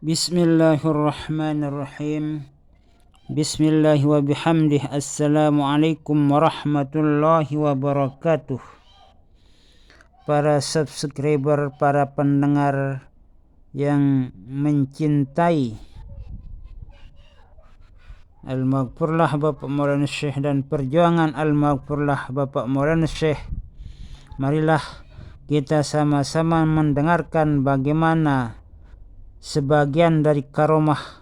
Bismillahirrahmanirrahim. Bismillahi wa bihamdih. Assalamualaikum warahmatullahi wabarakatuh. Para subscriber, para pendengar yang mencintai Al-Maghfurlah Bapak Maulana Syekh dan perjuangan Al-Maghfurlah Bapak Maulana Syekh, marilah kita sama-sama mendengarkan bagaimana sebagian dari karomah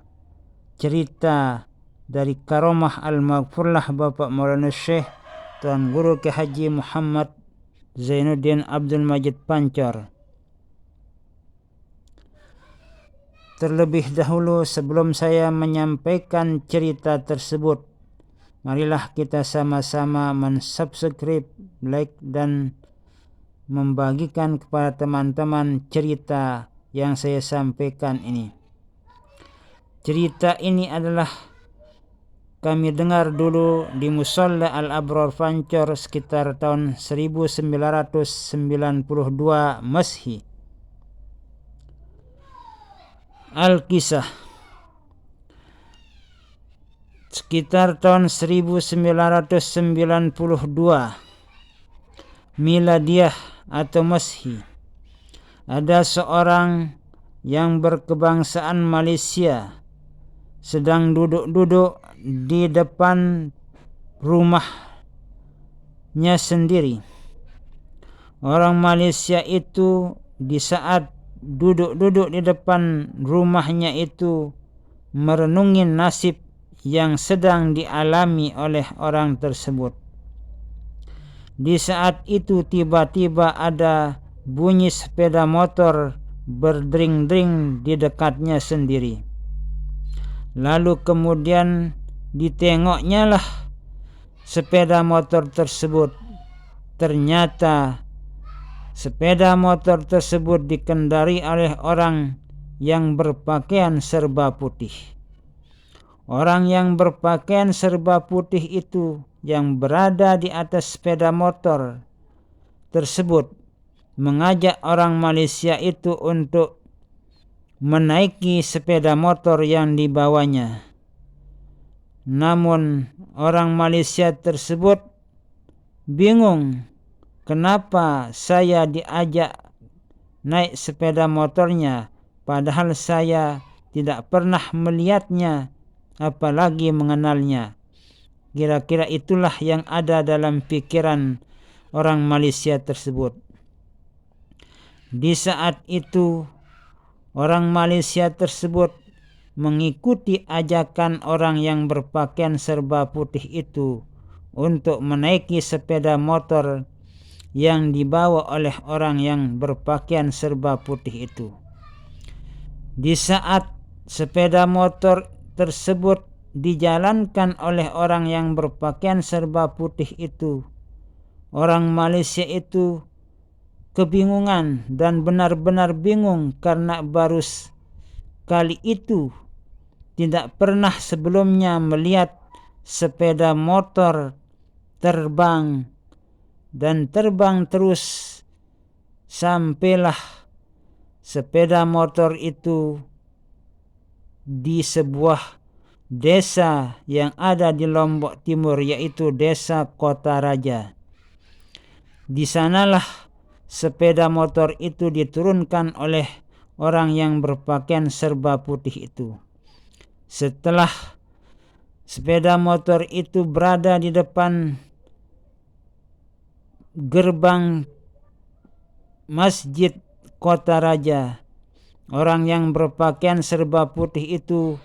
cerita dari karomah Al-Maghfurlah Bapak Maulana Syekh Tuan Guru Ki Haji Muhammad Zainuddin Abdul Majid Pancor. Terlebih dahulu sebelum saya menyampaikan cerita tersebut, marilah kita sama-sama mensubscribe, like, dan membagikan kepada teman-teman cerita yang saya sampaikan ini. Cerita ini adalah kami dengar dulu di Musalla Al-Abrar Pancor sekitar tahun 1992 Masehi. Al-Kisah sekitar tahun 1992 Miladiah atau Masehi. Ada seorang yang berkebangsaan Malaysia sedang duduk-duduk di depan rumahnya sendiri. Orang Malaysia itu di saat duduk-duduk di depan rumahnya itu merenungi nasib yang sedang dialami oleh orang tersebut. Di saat itu tiba-tiba ada bunyi sepeda motor berdering-dering di dekatnya sendiri. Lalu kemudian ditengoknya lah sepeda motor tersebut. Ternyata sepeda motor tersebut dikendari oleh orang yang berpakaian serba putih. Orang yang berpakaian serba putih itu yang berada di atas sepeda motor tersebut mengajak orang Malaysia itu untuk menaiki sepeda motor yang dibawanya. Namun orang Malaysia tersebut bingung, kenapa saya diajak naik sepeda motornya padahal saya tidak pernah melihatnya apalagi mengenalnya. Kira-kira itulah yang ada dalam pikiran orang Malaysia tersebut. Di saat itu orang Malaysia tersebut mengikuti ajakan orang yang berpakaian serba putih itu untuk menaiki sepeda motor yang dibawa oleh orang yang berpakaian serba putih itu. Di saat sepeda motor tersebut dijalankan oleh orang yang berpakaian serba putih itu, orang Malaysia itu kebingungan dan benar-benar bingung karena baru kali itu tidak pernah sebelumnya melihat sepeda motor terbang dan terbang terus sampailah sepeda motor itu di sebuah desa yang ada di Lombok Timur, yaitu desa Kota Raja. Di sanalah sepeda motor itu diturunkan oleh orang yang berpakaian serba putih itu. Setelah sepeda motor itu berada di depan gerbang Masjid Kota Raja, orang yang berpakaian serba putih itu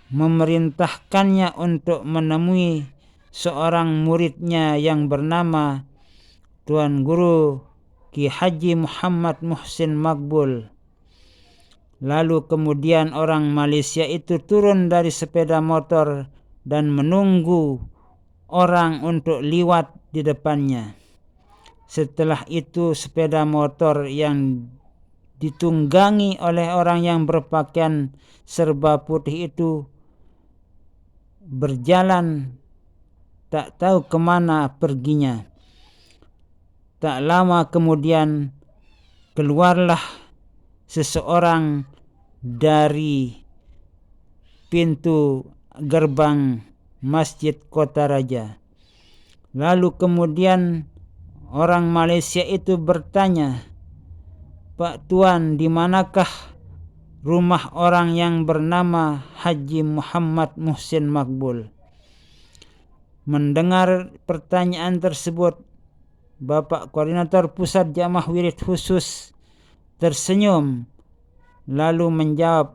memerintahkannya untuk menemui seorang muridnya yang bernama Tuan Guru Ki Haji Muhammad Muhsin Maqbul. Lalu kemudian orang Malaysia itu turun dari sepeda motor dan menunggu orang untuk liwat di depannya. Setelah itu sepeda motor yang ditunggangi oleh orang yang berpakaian serba putih itu berjalan tak tahu kemana perginya. Tak lama kemudian keluarlah seseorang dari pintu gerbang Masjid Kota Raja. Lalu kemudian orang Malaysia itu bertanya, "Pak Tuan, di manakah rumah orang yang bernama Haji Muhammad Muhsin Makbul?" Mendengar pertanyaan tersebut, Bapak Koordinator Pusat Jamaah Wirid Khusus tersenyum lalu menjawab,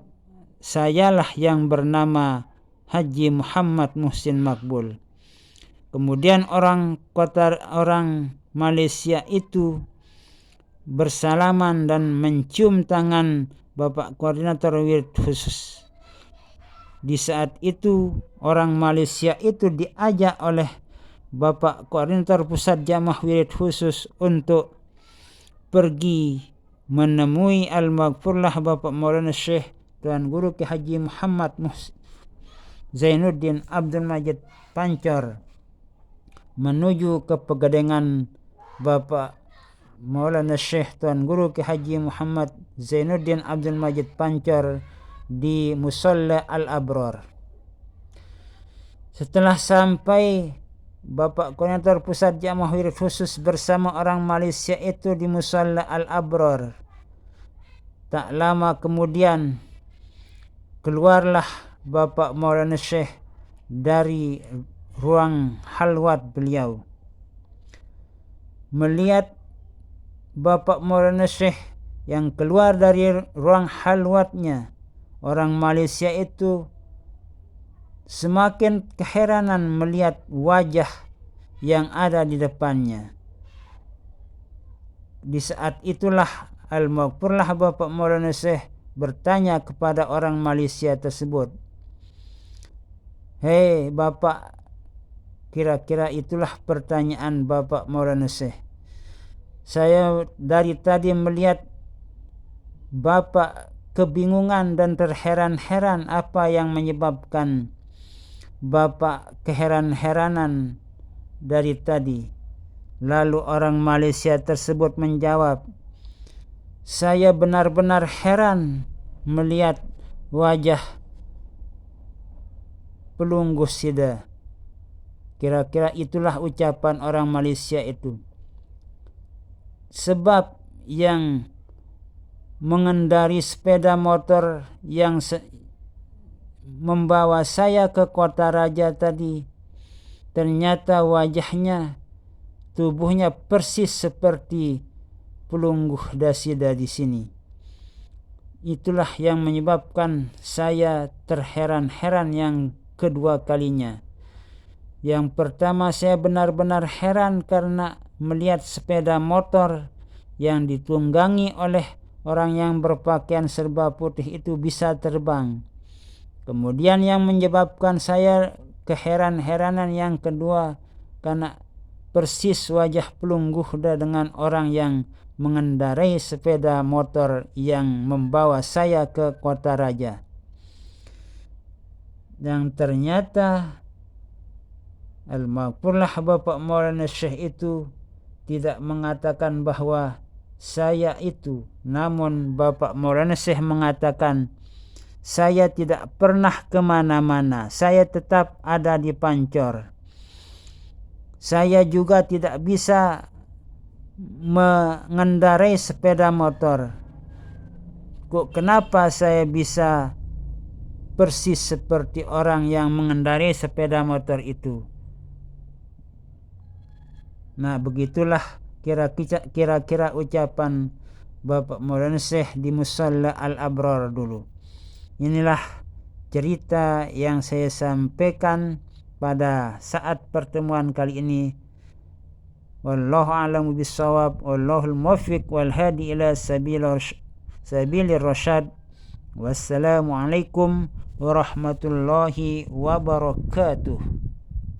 "Sayalah yang bernama Haji Muhammad Muhsin Makbul." Kemudian orang Malaysia itu bersalaman dan mencium tangan Bapak Koordinator Wirid Khusus. Di saat itu orang Malaysia itu diajak oleh Bapak Koordinator Pusat Jamaah Wirid Khusus untuk pergi menemui Al-Maghfurlah Bapak Maulana Syekh Tuan Guru Ki Haji Muhammad Zainuddin Abdul Majid Pancor menuju ke Pegadengan Bapak Maulana Syekh Tuan Guru Ki Haji Muhammad Zainuddin Abdul Majid Pancor di Musalla Al-Abrar. Setelah sampai, Bapak Koordinator Pusat Jamaah Wirid Khusus bersama orang Malaysia itu di Musalla Al-Abrar. Tak lama kemudian keluarlah Bapak Maulana Syekh dari ruang halwat beliau. Melihat Bapak Maulana Syekh yang keluar dari ruang halwatnya, orang Malaysia itu semakin keheranan melihat wajah yang ada di depannya. Di saat itulah Al-Maghfurlah Bapak Maulana Syekh bertanya kepada orang Malaysia tersebut, "Hei Bapak, kira-kira itulah pertanyaan Bapak Maulana Syekh. Saya dari tadi melihat Bapak kebingungan dan terheran-heran apa yang menyebabkan Bapak keheran-heranan dari tadi." Lalu orang Malaysia tersebut menjawab, "Saya benar-benar heran melihat wajah pelunggu sida." Kira-kira itulah ucapan orang Malaysia itu. Sebab yang mengendari sepeda motor yang membawa saya ke Kota Raja tadi, ternyata wajahnya, tubuhnya persis seperti pelungguh dasida di sini. Itulah yang menyebabkan saya terheran-heran yang kedua kalinya. Yang pertama, saya benar-benar heran karena melihat sepeda motor yang ditunggangi oleh orang yang berpakaian serba putih itu bisa terbang. Kemudian yang menyebabkan saya keheran-heranan yang kedua, karena persis wajah pelungguh dengan orang yang mengendarai sepeda motor yang membawa saya ke Kota Raja. Yang ternyata Al-Maghfurlah Bapak Maulana Syekh itu tidak mengatakan bahwa saya itu, namun Bapak Maulana Syekh mengatakan, "Saya tidak pernah kemana-mana, saya tetap ada di Pancor. Saya juga tidak bisa mengendarai sepeda motor. Kok kenapa saya bisa persis seperti orang yang mengendarai sepeda motor itu?" Nah, begitulah kira-kira ucapan Bapak Maulana Syekh di Musalla Al-Abrar dulu. Inilah cerita yang saya sampaikan pada saat pertemuan kali ini. Wallahu a'lamu bissawab, wallahul muwaffiq wal hadi ila sabilir rasyad. Wassalamualaikum warahmatullahi wabarakatuh.